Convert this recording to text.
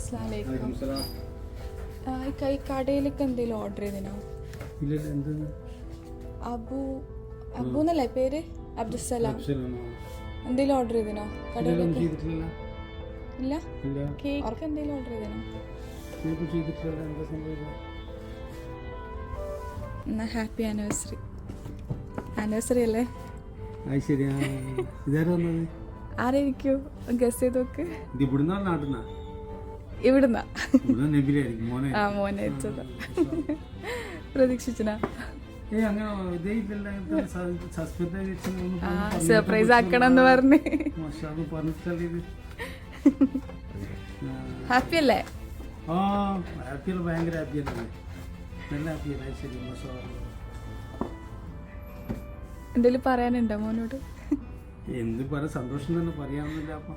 അസ്സലാമലൈക്കും. ഈ കടയിലേക്ക് എന്തെങ്കിലും ഓർഡർ ചെയ്തിനോ? അബു എന്നല്ലേ പേര്? അബ്ദുസലാം. എന്തെങ്കിലും ഓർഡർ ചെയ്തിനോ കടയിലേക്ക്? ഇല്ല. കേക്ക് എന്തെങ്കിലും ഓർഡർ ചെയ്തിനോ? എന്നാ ഹാപ്പി ആനിവേഴ്സറി. ആനിവേഴ്സറി അല്ലേ? ആരായിരിക്കും? ഗസ് ചെയ്ത് നോക്ക്. ഇവിടുന്ന മോനെ അയച്ചതാ. പ്രതീക്ഷിച്ചനാ? സർപ്രൈസ് ആക്കണം എന്ന് പറഞ്ഞ്. ഹാപ്പി അല്ലേ? ഭയങ്കര ഹാപ്പിയല്ലേ? നല്ല ഹാപ്പിയല്ലേ? ശരി. എന്തെങ്കിലും പറയാനുണ്ടോ മോനോട്? എന്ത് പറയാൻ, സന്തോഷം തന്നെ പറയാമെന്നില്ല. അപ്പം